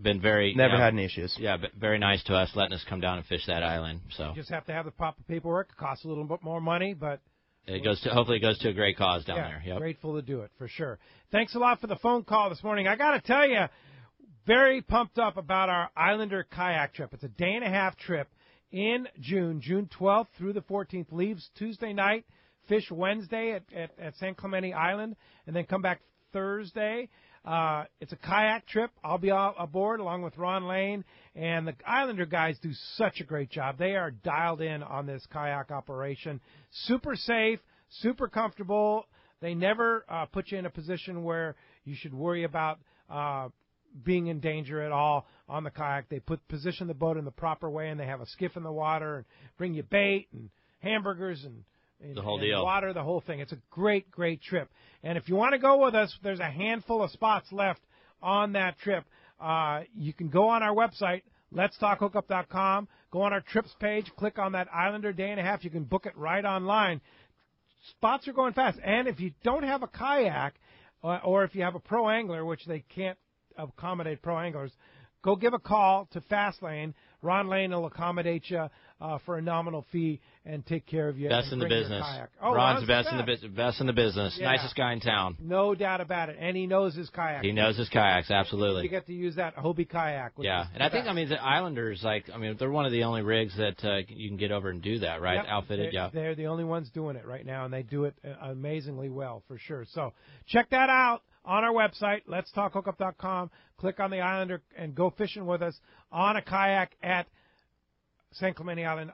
been very... Never had any issues. Yeah, very nice to us, letting us come down and fish that island. So you just have to have the proper paperwork. It costs a little bit more money, but... hopefully it goes to a great cause down there. Yep. Grateful to do it, for sure. Thanks a lot for the phone call this morning. I got to tell you, very pumped up about our Islander kayak trip. It's a day and a half trip in June 12th through the 14th. Leaves Tuesday night, fish Wednesday at San Clemente Island, and then come back Thursday. It's a kayak trip. I'll be aboard along with Ron Lane, and the Islander guys do such a great job. They are dialed in on this kayak operation. Super safe, super comfortable. They never put you in a position where you should worry about being in danger at all on the kayak. They position the boat in the proper way, and they have a skiff in the water and bring you bait and hamburgers and the whole deal. Water, the whole thing. It's a great, great trip. And if you want to go with us, there's a handful of spots left on that trip. You can go on our website, letstalkhookup.com, go on our trips page, click on that Islander day and a half. You can book it right online. Spots are going fast. And if you don't have a kayak, or if you have a pro angler, which they can't accommodate pro anglers, go give a call to Fastlane. Ron Lane will accommodate you for a nominal fee and take care of you. Best in the business. Ron's best in the business. Yeah. Nicest guy in town. No doubt about it. And he knows his kayak. He knows his kayaks, absolutely. You get to use that Hobie kayak. Yeah, and I think, the Islanders, they're one of the only rigs that you can get over and do that, right? Yep. Outfitted, They're the only ones doing it right now, and they do it amazingly well, for sure. So check that out on our website, letstalkhookup.com. Click on the Islander and go fishing with us on a kayak at San Clemente Island.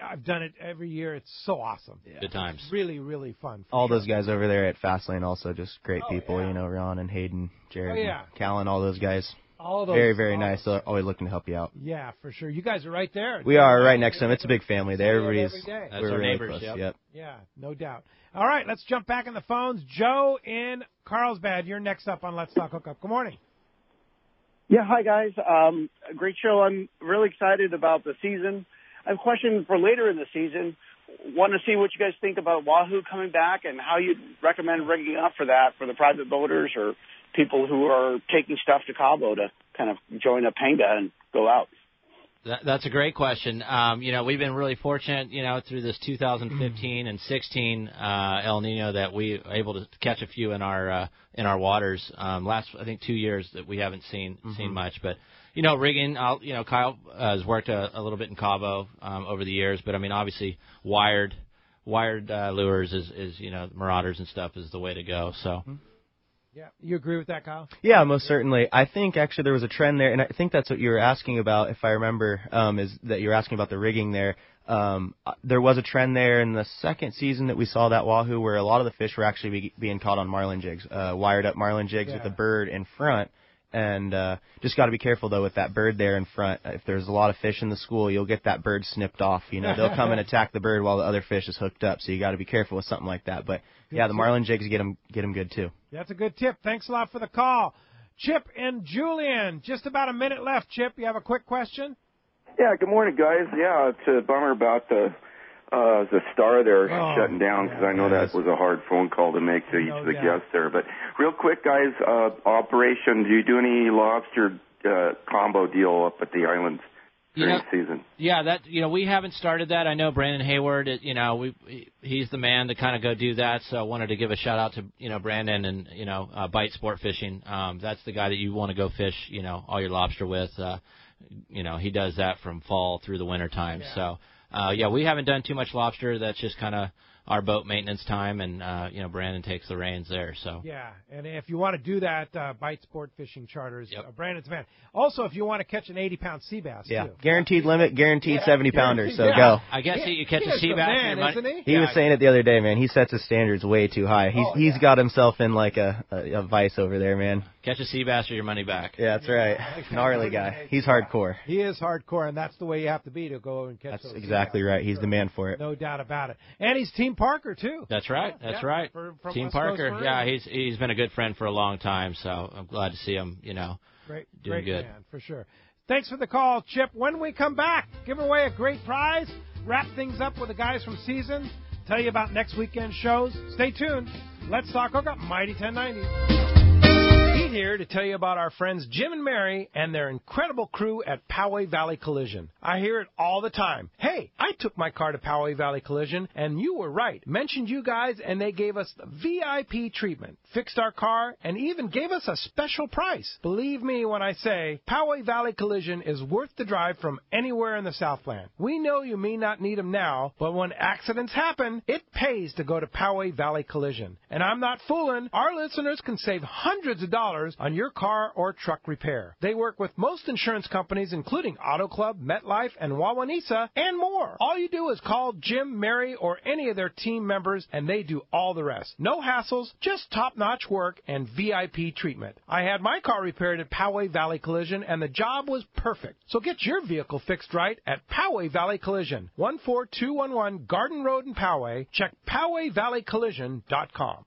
I've done it every year. It's so awesome. Yeah. Good times. It's really, really fun. All those guys over there at Fastlane also just great people. Yeah. Ron and Hayden, Jared, yeah. and Callan, all those guys. All those, very, very nice. They're always looking to help you out. Yeah, for sure. You guys are right there. We are right next to them. It's a big family there. Everybody's That's we're our really neighbors. close. Yep. Yeah, no doubt. All right, let's jump back in the phones. Joe in Carlsbad, you're next up on Let's Talk Hookup. Good morning. Yeah, hi guys. Great show. I'm really excited about the season. I have a question for later in the season. Want to see what you guys think about Wahoo coming back and how you'd recommend rigging up for that for the private boaters or people who are taking stuff to Cabo to kind of join a panga and go out. That's a great question. We've been really fortunate, through this 2015 and 16 El Nino that we were able to catch a few in our waters. Last, I think, 2 years that we haven't seen much. But, rigging, Kyle has worked a little bit in Cabo over the years. But, obviously, wired lures is Marauders and stuff is the way to go. So. Yeah, you agree with that, Kyle? Yeah, most certainly. I think actually there was a trend there, and I think that's what you were asking about, if I remember, is that you were asking about the rigging there. There was a trend there in the second season that we saw that Wahoo where a lot of the fish were actually being caught on marlin jigs, wired up marlin jigs with a bird in front. And just got to be careful, though, with that bird there in front. If there's a lot of fish in the school, you'll get that bird snipped off. They'll come and attack the bird while the other fish is hooked up, so you got to be careful with something like that. But, yeah, the marlin jigs get them good, too. That's a good tip. Thanks a lot for the call. Chip and Julian, just about a minute left. Chip, you have a quick question? Yeah, good morning, guys. Yeah, it's a bummer about the Star there shutting down because I know that was a hard phone call to make to each of the guests there. But real quick, guys, operation, do you do any lobster combo deal up at the islands? during season. Yeah, we haven't started that. I know Brandon Hayward, he's the man to kind of go do that. So I wanted to give a shout out to, Brandon and, Bite Sport Fishing. That's the guy that you want to go fish, all your lobster with. He does that from fall through the winter time. Yeah. So, we haven't done too much lobster. That's just kind of our boat maintenance time, and Brandon takes the reins there. So yeah, and if you want to do that, Bite Sport Fishing Charters, Brandon's a man. Also, if you want to catch an 80-pound sea bass, too. Guaranteed limit, guaranteed 70-pounder. So go. I guess you catch a sea bass. Man, isn't he? He was saying it the other day, man. He sets his standards way too high. He's got himself in like a vice over there, man. Catch a sea bass or your money back. Yeah, that's right. Gnarly guy. He's hardcore. He is hardcore, and that's the way you have to be to go and catch. That's exactly right. He's the man for it. No doubt about it. And he's Team Parker too. That's right. That's right. From Team West Parker. Coast Yeah, he's been a good friend for a long time, so I'm glad to see him. Doing good. Man, for sure. Thanks for the call, Chip. When we come back, give away a great prize, wrap things up with the guys from Season, tell you about next weekend's shows. Stay tuned. Let's Talk Hookup, Mighty 1090. Pete here to tell you about our friends Jim and Mary and their incredible crew at Poway Valley Collision. I hear it all the time. Hey, I took my car to Poway Valley Collision, and you were right. Mentioned you guys, and they gave us the VIP treatment, fixed our car, and even gave us a special price. Believe me when I say Poway Valley Collision is worth the drive from anywhere in the Southland. We know you may not need them now, but when accidents happen, it pays to go to Poway Valley Collision. And I'm not fooling. Our listeners can save hundreds of dollars on your car or truck repair. They work with most insurance companies, including Auto Club, MetLife, and Wawanesa, and more. All you do is call Jim, Mary, or any of their team members, and they do all the rest. No hassles, just top-notch work and VIP treatment. I had my car repaired at Poway Valley Collision, and the job was perfect. So get your vehicle fixed right at Poway Valley Collision, 14211 Garden Road in Poway. Check PowayValleyCollision.com.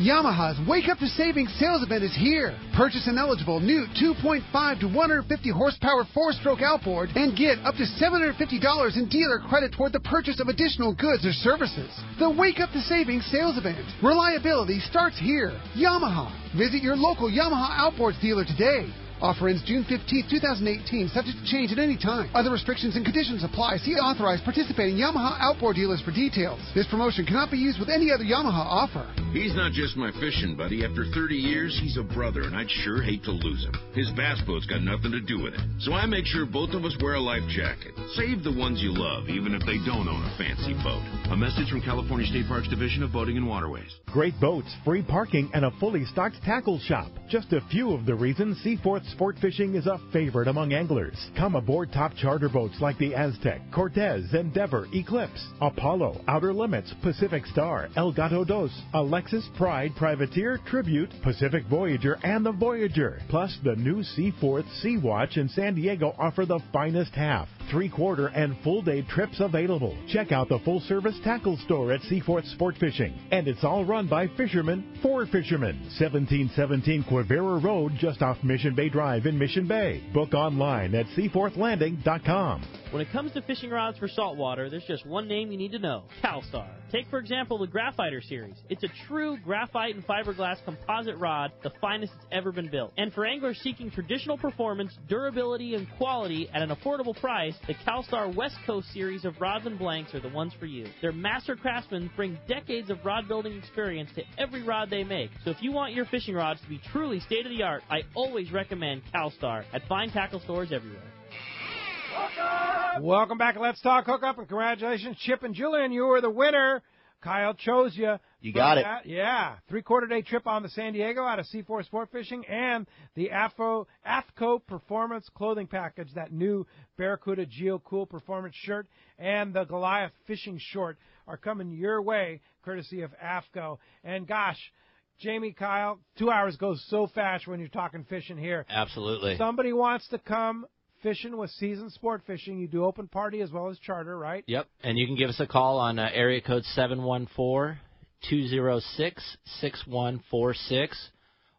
Yamaha's Wake Up to Savings sales event is here. Purchase an eligible new 2.5 to 150 horsepower 4-stroke outboard and get up to $750 in dealer credit toward the purchase of additional goods or services. The Wake Up to Savings sales event. Reliability starts here. Yamaha. Visit your local Yamaha outboards dealer today. Offer ends June 15, 2018, subject to change at any time. Other restrictions and conditions apply. See authorized participating Yamaha outboard dealers for details. This promotion cannot be used with any other Yamaha offer. He's not just my fishing buddy. After 30 years, he's a brother, and I'd sure hate to lose him. His bass boat's got nothing to do with it. So I make sure both of us wear a life jacket. Save the ones you love, even if they don't own a fancy boat. A message from California State Parks Division of Boating and Waterways. Great boats, free parking, and a fully stocked tackle shop. Just a few of the reasons Seaforth Sport Fishing is a favorite among anglers. Come aboard top charter boats like the Aztec, Cortez, Endeavor, Eclipse, Apollo, Outer Limits, Pacific Star, El Gato Dos, Alexis, Pride, Privateer, Tribute, Pacific Voyager, and the Voyager. Plus, the new Seaforth Sea Watch in San Diego offer the finest half, 3/4, and full-day trips available. Check out the full-service tackle store at Seaforth Sport Fishing. And it's all run by fishermen for fishermen. 1717 Quivira Road, just off Mission Bay Drive in Mission Bay. Book online at seaforthlanding.com. When it comes to fishing rods for saltwater, there's just one name you need to know: CalStar. Take, for example, the Graphiter series. It's a true graphite and fiberglass composite rod, the finest it's ever been built. And for anglers seeking traditional performance, durability, and quality at an affordable price, the CalStar West Coast series of rods and blanks are the ones for you. Their master craftsmen bring decades of rod building experience to every rod they make. So if you want your fishing rods to be truly state-of-the-art, I always recommend CalStar at fine tackle stores everywhere. Welcome back. Let's Talk Hookup, and congratulations, Chip and Julian. You were the winner. Kyle chose you. You got it. Yeah. 3/4-day trip on to San Diego out of C4 Sport Fishing, and the AFCO Performance Clothing Package, that new Barracuda Geo Cool Performance shirt, and the Goliath Fishing Short are coming your way, courtesy of AFCO. And gosh, Jamie, Kyle, 2 hours goes so fast when you're talking fishing here. Absolutely. Somebody wants to come fishing with Season Sport Fishing. You do open party as well as charter, right? Yep, and you can give us a call on area code 714-206-6146,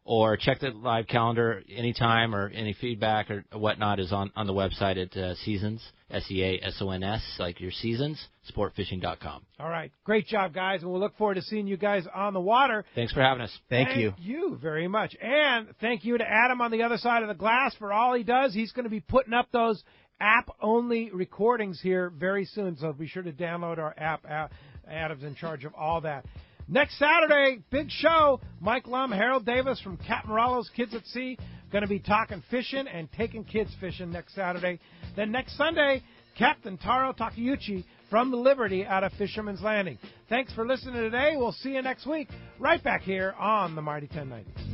or check the live calendar anytime, or any feedback or whatnot is on the website at Seasons, SEASONS, like your seasons, sportfishing.com. All right. Great job, guys, and we'll look forward to seeing you guys on the water. Thanks for having us. Thank you very much. And thank you to Adam on the other side of the glass for all he does. He's going to be putting up those app-only recordings here very soon, so be sure to download our app. Adam's in charge of all that. Next Saturday, big show. Mike Lum, Harold Davis from Captain Morello's Kids at Sea, going to be talking fishing and taking kids fishing next Saturday. Then next Sunday, Captain Taro Takeuchi from the Liberty out of Fisherman's Landing. Thanks for listening today. We'll see you next week, right back here on the Mighty 1090.